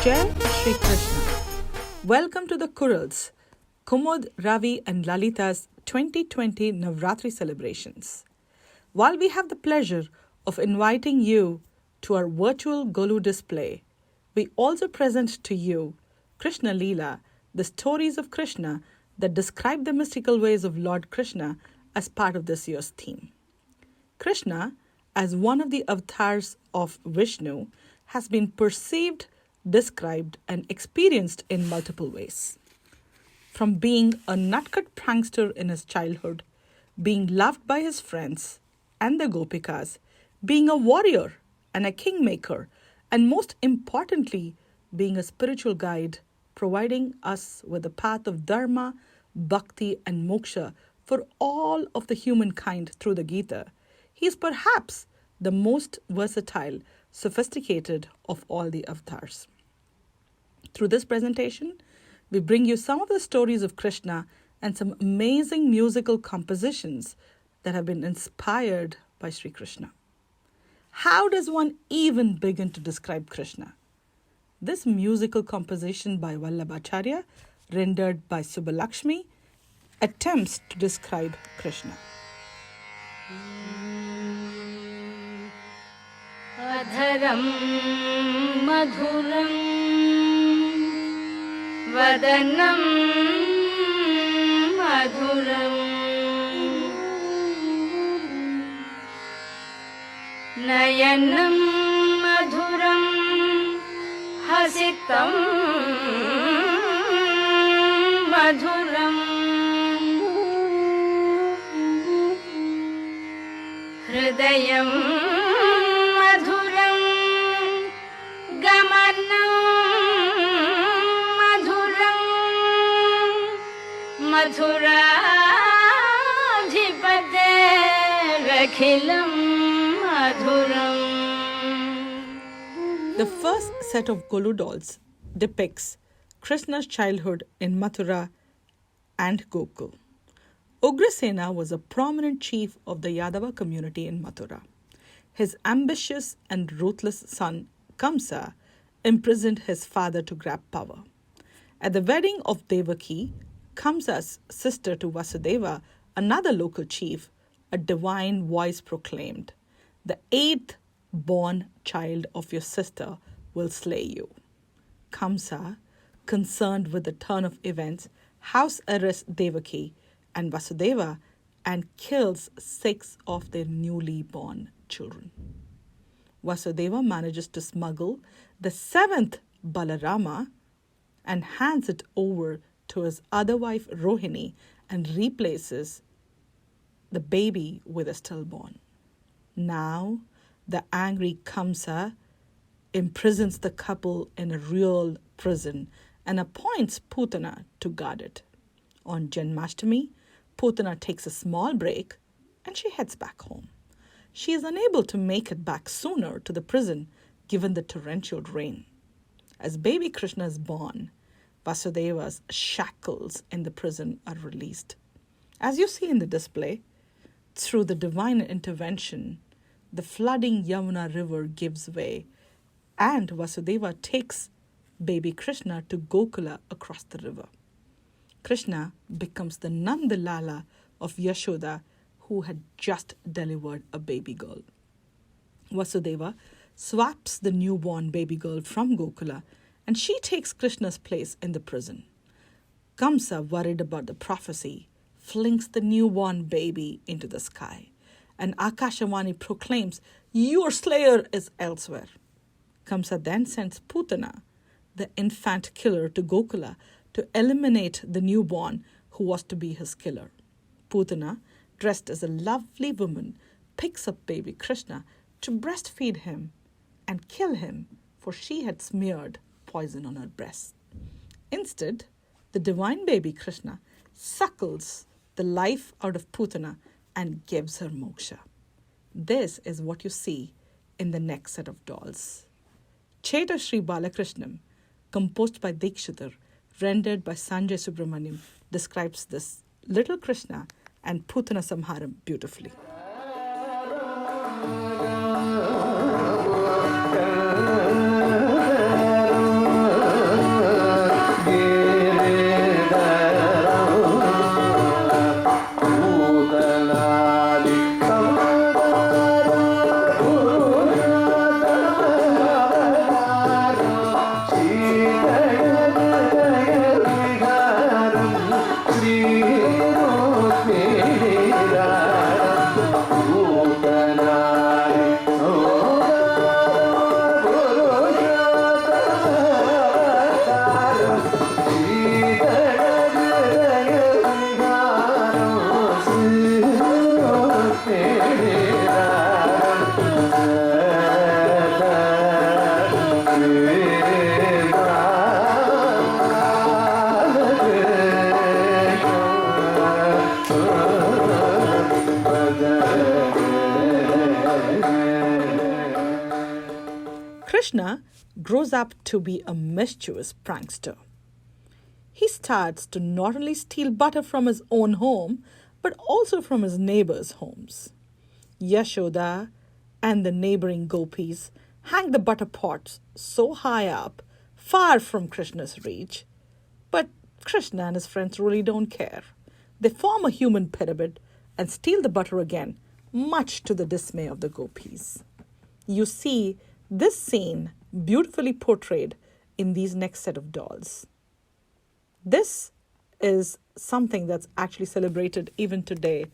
Jai Shri Krishna. Welcome to the Kurals, Kumud, Ravi and Lalitha's 2020 Navratri celebrations. While we have the pleasure of inviting you to our virtual Golu display, we also present to you Krishna Leela, the stories of Krishna that describe the mystical ways of Lord Krishna as part of this year's theme. Krishna, as one of the avatars of Vishnu, has been perceived, described, and experienced in multiple ways. From being a nutcut prankster in his childhood, being loved by his friends and the Gopikas, being a warrior and a kingmaker, and most importantly, being a spiritual guide, providing us with the path of dharma, bhakti, and moksha for all of the humankind through the Gita. He is perhaps the most versatile, sophisticated of all the avatars. Through this presentation, we bring you some of the stories of Krishna and some amazing musical compositions that have been inspired by Sri Krishna. How does one even begin to describe Krishna? This musical composition by Vallabhacharya, rendered by Subbalakshmi, attempts to describe Krishna. Adharam madhuram vadanam madhuram nayanam madhuram hasitam madhuram hridayam The first set of Golu dolls depicts Krishna's childhood in Mathura and Gokul. Ugrasena was a prominent chief of the Yadava community in Mathura. His ambitious and ruthless son, Kamsa, imprisoned his father to grab power. At the wedding of Devaki, Kamsa's sister to Vasudeva, another local chief, a divine voice proclaimed, "The eighth born child of your sister will slay you." Kamsa, concerned with the turn of events, house arrests Devaki and Vasudeva and kills 6 of their newly born children. Vasudeva manages to smuggle the 7th Balarama and hands it over to his other wife Rohini and replaces the baby with a stillborn. Now, the angry Kamsa imprisons the couple in a real prison and appoints Putana to guard it. On Janmashtami, Putana takes a small break and she heads back home. She is unable to make it back sooner to the prison given the torrential rain. As baby Krishna is born, Vasudeva's shackles in the prison are released. As you see in the display, through the divine intervention, the flooding Yamuna river gives way, and Vasudeva takes baby Krishna to Gokula across the river. Krishna becomes the Nandalala of Yashoda, who had just delivered a baby girl. Vasudeva swaps the newborn baby girl from Gokula, and she takes Krishna's place in the prison. Kamsa, worried about the prophecy, flings the newborn baby into the sky, and Akashavani proclaims, "Your slayer is elsewhere." Kamsa then sends Putana, the infant killer, to Gokula to eliminate the newborn who was to be his killer. Putana, dressed as a lovely woman, picks up baby Krishna to breastfeed him and kill him, for she had smeared poison on her breast. Instead, the divine baby Krishna suckles the life out of Putana and gives her moksha. This is what you see in the next set of dolls. Cheta Sri Balakrishnam, composed by Dikshitar, rendered by Sanjay Subramaniam, describes this little Krishna and Putana Samharam beautifully. Krishna grows up to be a mischievous prankster. He starts to not only steal butter from his own home, but also from his neighbors' homes. Yashoda and the neighboring gopis hang the butter pots so high up, far from Krishna's reach. But Krishna and his friends really don't care. They form a human pyramid and steal the butter again, much to the dismay of the gopis. You see this scene beautifully portrayed in these next set of dolls. This is something that's actually celebrated even today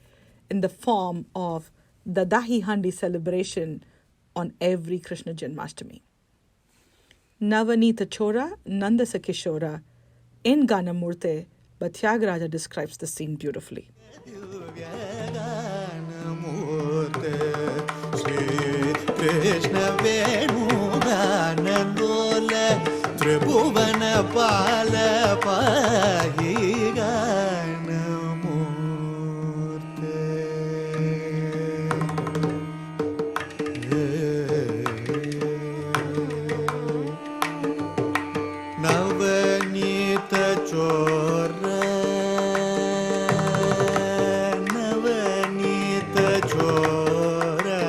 in the form of the Dahi Handi celebration on every Krishna Janmashtami. Navanita Chora Nandasa Kishora in Ganamurte, but Tyagaraja describes the scene beautifully. Krishna Venu Ganandola Tribhuvana Pala Pahi Ganamurte Navanita Chora Navanita Chora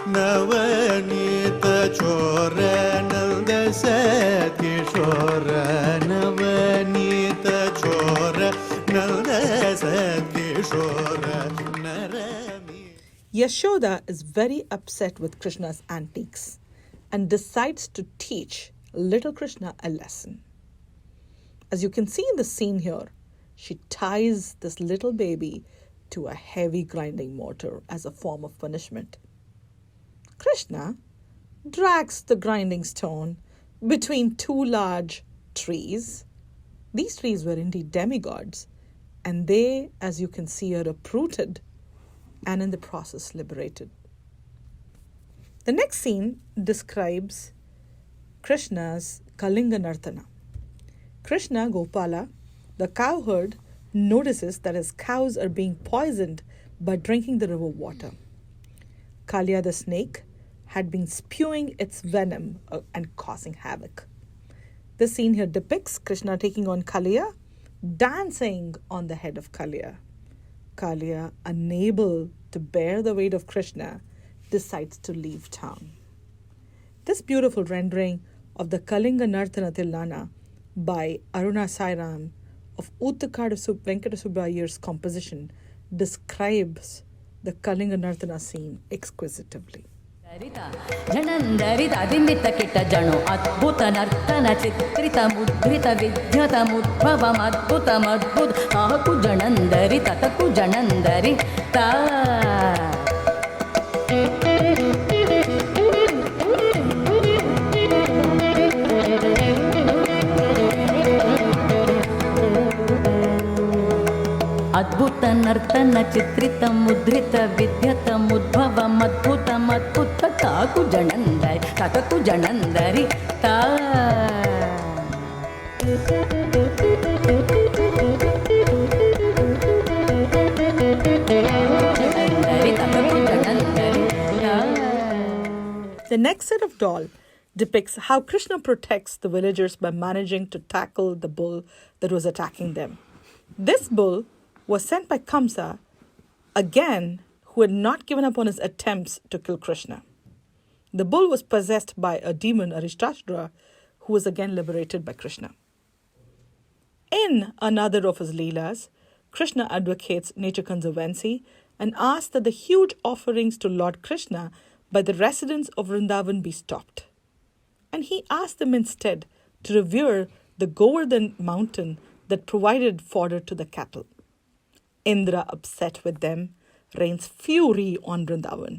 Navanita Chora Naldasa Kishora Navanita Chora Naldasa Kishora Narami. Yashoda is very upset with Krishna's antics and decides to teach little Krishna a lesson. As you can see in the scene here, she ties this little baby to a heavy grinding mortar as a form of punishment. Krishna drags the grinding stone between two large trees. These trees were indeed demigods, and they, as you can see, are uprooted and in the process liberated. The next scene describes Krishna's Kalinga Nartana. Krishna Gopala, the cowherd, notices that his cows are being poisoned by drinking the river water. Kalia the snake had been spewing its venom and causing havoc. The scene here depicts Krishna taking on Kalia, dancing on the head of Kalia. Kalia, unable to bear the weight of Krishna, decides to leave town. This beautiful rendering of the Kalinga Nartana Tilana by Aruna Sairam of Uttakadu Venkata Iyengar's composition describes the Kalinga Nartana scene exquisitively. Janandari Adimita Kita Jano Adbhuta Nartana Chitrita Mudrita Vidyata Mudbhavam Adbhutam Adbhut Ahaku Janandari Tataku Janandari Ta. అద్భుత నర్తన చిత్రిత ముద్రిత విద్యత ముద్భవం అద్భుతం అద్భుత తాకు జనందరి తతకు జనందరి తా. The next set of doll depicts how Krishna protects the villagers by managing to tackle the bull that was attacking them. This bull was sent by Kamsa, again, who had not given up on his attempts to kill Krishna. The bull was possessed by a demon, Arishtashvara, who was again liberated by Krishna. In another of his Leelas, Krishna advocates nature conservancy and asks that the huge offerings to Lord Krishna by the residents of Vrindavan be stopped. And he asked them instead to revere the Govardhan mountain that provided fodder to the cattle. Indra, upset with them, rains fury on Vrindavan.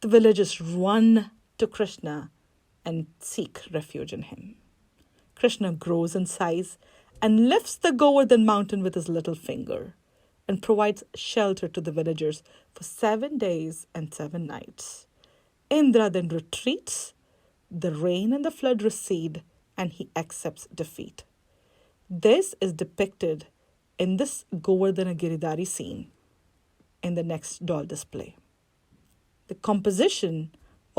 The villagers run to Krishna and seek refuge in him. Krishna grows in size and lifts the Govardhan mountain with his little finger and provides shelter to the villagers for 7 days and 7 nights. Indra then retreats, the rain and the flood recede, and he accepts defeat. This is depicted in this Govardhana Giridhari scene in the next doll display. The composition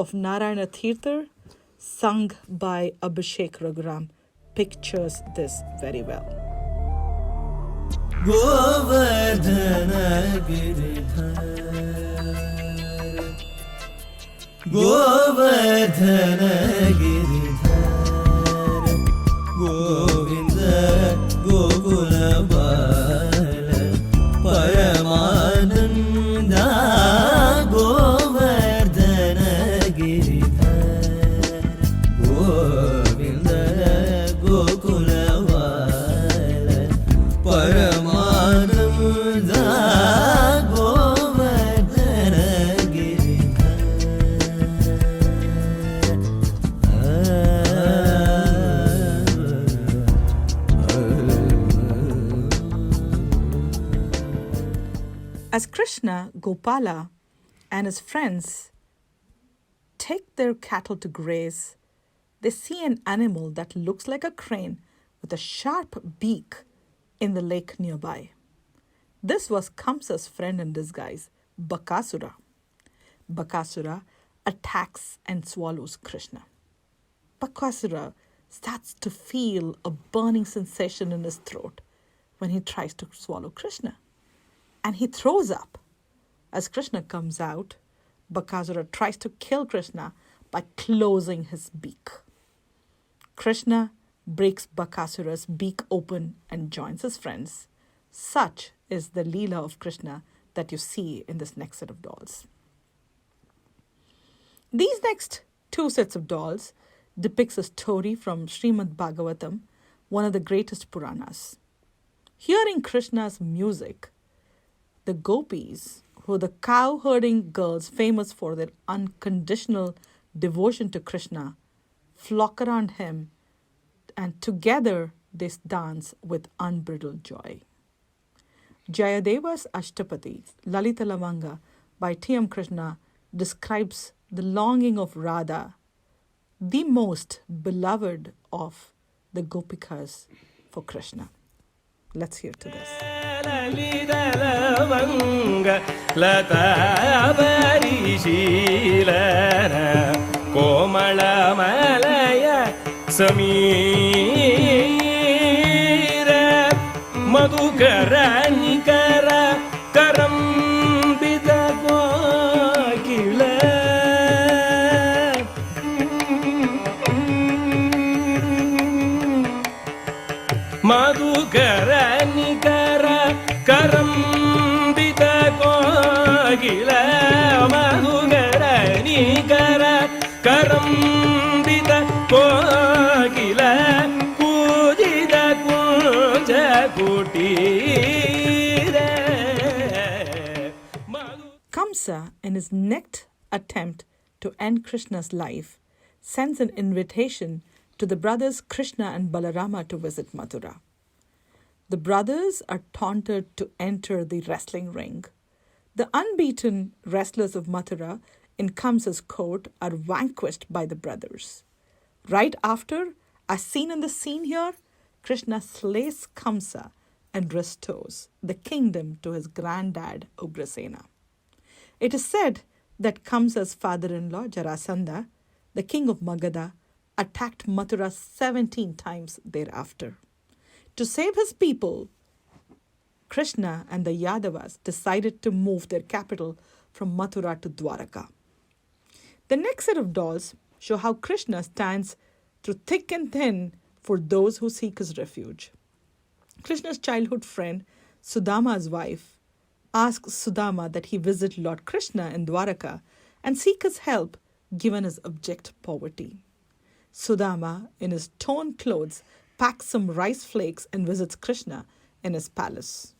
of Narayana Tirtha, sung by Abhishek Raghuram, pictures this very well. Govardhana Giridhar, Govardhana Giridhar, Govinda Gokula Bala Paramananda, Govardhana Giridhar, Govinda Gokula Bala Paramananda, Govardhana As Krishna, Gopala, and his friends take their cattle to graze, they see an animal that looks like a crane with a sharp beak in the lake nearby. This was Kamsa's friend in disguise, Bakasura. Bakasura attacks and swallows Krishna. Bakasura starts to feel a burning sensation in his throat when he tries to swallow Krishna. And he throws up. As Krishna comes out, Bakasura tries to kill Krishna by closing his beak. Krishna breaks Bakasura's beak open and joins his friends. Such is the Leela of Krishna that you see in this next set of dolls. These next two sets of dolls depicts a story from Srimad Bhagavatam, one of the greatest Puranas. Hearing Krishna's music, the gopis, who are the cow-herding girls famous for their unconditional devotion to Krishna, flock around him and together they dance with unbridled joy. Jayadeva's Ashtapadi, Lalita Lavanga by T.M. Krishna describes the longing of Radha, the most beloved of the Gopikas, for Krishna. Let's hear to this. Lalita Lavanga Lata Parishilana Komala Malaya Samira Madhukara Nikara Karambita Kokila Madhukara Nikara Karambita Kokila Madhukara Nikara Karambita Kokila Kudida Kunja Kutira. Kamsa, in his next attempt to end Krishna's life, sends an invitation to the brothers Krishna and Balarama to visit Mathura. The brothers are taunted to enter the wrestling ring. The unbeaten wrestlers of Mathura in Kamsa's court are vanquished by the brothers. Right after, as seen in the scene here, Krishna slays Kamsa and restores the kingdom to his granddad Ugrasena. It is said that Kamsa's father-in-law Jarasandha, the king of Magadha, attacked Mathura 17 times thereafter. To save his people, Krishna and the Yadavas decided to move their capital from Mathura to Dwaraka. The next set of dolls show how Krishna stands through thick and thin for those who seek his refuge. Krishna's childhood friend, Sudama's wife, asks Sudama that he visit Lord Krishna in Dwaraka and seek his help given his abject poverty. Sudama, in his torn clothes, packs some rice flakes and visits Krishna in his palace.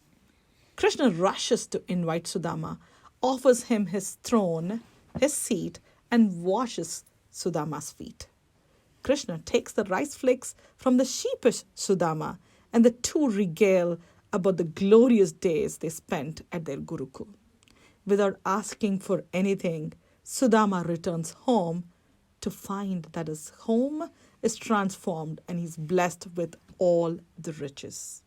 Krishna rushes to invite Sudama, offers him his throne, his seat, and washes Sudama's feet. Krishna takes the rice flakes from the sheepish Sudama, and the two regale about the glorious days they spent at their Gurukul. Without asking for anything, Sudama returns home to find that his home is transformed and he's blessed with all the riches.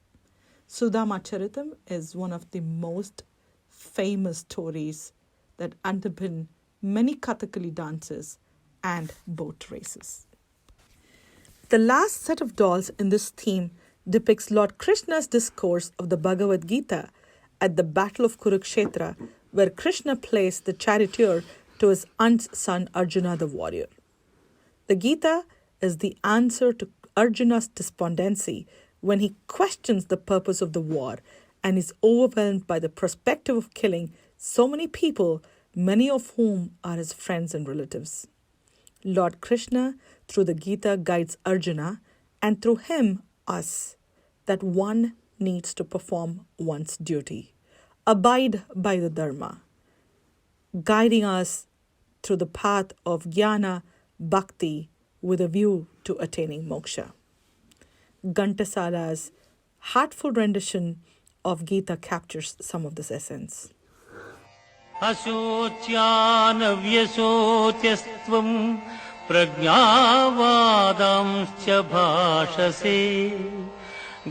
Sudama Charitam is one of the most famous stories that underpin many Kathakali dances and boat races. The last set of dolls in this theme depicts Lord Krishna's discourse of the Bhagavad Gita at the Battle of Kurukshetra, where Krishna plays the charioteer to his aunt's son Arjuna the warrior. The Gita is the answer to Arjuna's despondency when he questions the purpose of the war and is overwhelmed by the prospective of killing so many people, many of whom are his friends and relatives. Lord Krishna, through the Gita, guides Arjuna, and through him, us, that one needs to perform one's duty, abide by the Dharma, guiding us through the path of jnana, bhakti, with a view to attaining moksha. Ghantasala's heartful rendition of Gita captures some of this essence. अशोच्यानव्यशोच्यस्त्वं प्रज्ञावादांश्च भाषसे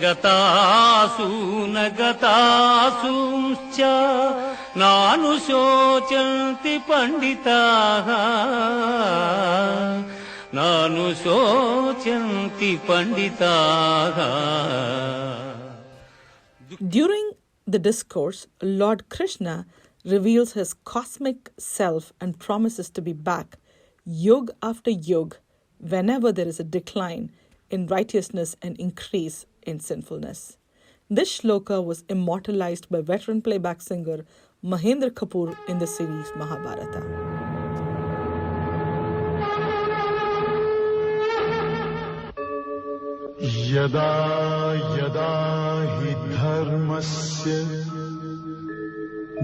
गतासु न गतासूंश्च नानुशोचन्ति पण्डिताः नानुशोचन्ति पण्डिताः. During the discourse, Lord Krishna reveals his cosmic self and promises to be back, yug after yug, whenever there is a decline in righteousness and increase in sinfulness. This shloka was immortalized by veteran playback singer Mahendra Kapoor in the series Mahabharata. यदा यदा हि धर्मस्य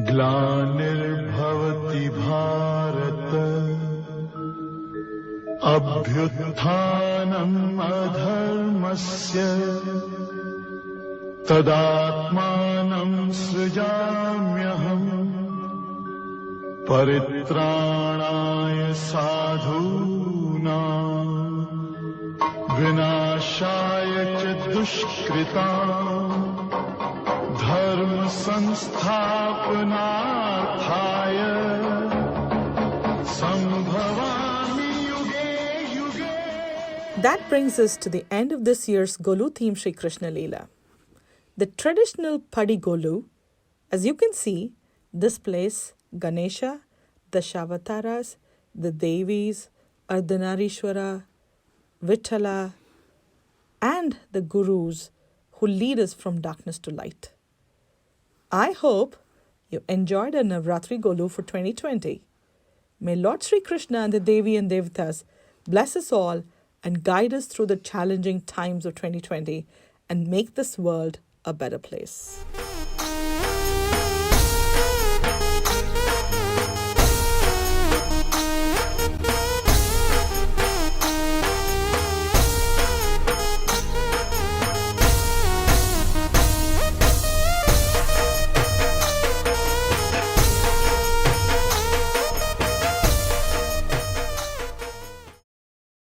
ग्लानिर्भवति भारत अभ्युत्थानम् अधर्मस्य तदात्मानं सृजाम्यहम् परित्राणाय साधूनां विनाशाय च दुष्कृताम् धर्म संस्थापनार्थाय संभवामि युगे युगे. That brings us to the end of this year's Golu theme Shri Krishna Leela. The traditional Padi Golu, as you can see, displays Ganesha, the Shavataras, the Devis, Ardhanarishwara, Vithala, and the Gurus who lead us from darkness to light. I hope you enjoyed our Navratri Golu for 2020. May Lord Sri Krishna and the Devi and Devatas bless us all and guide us through the challenging times of 2020 and make this world a better place.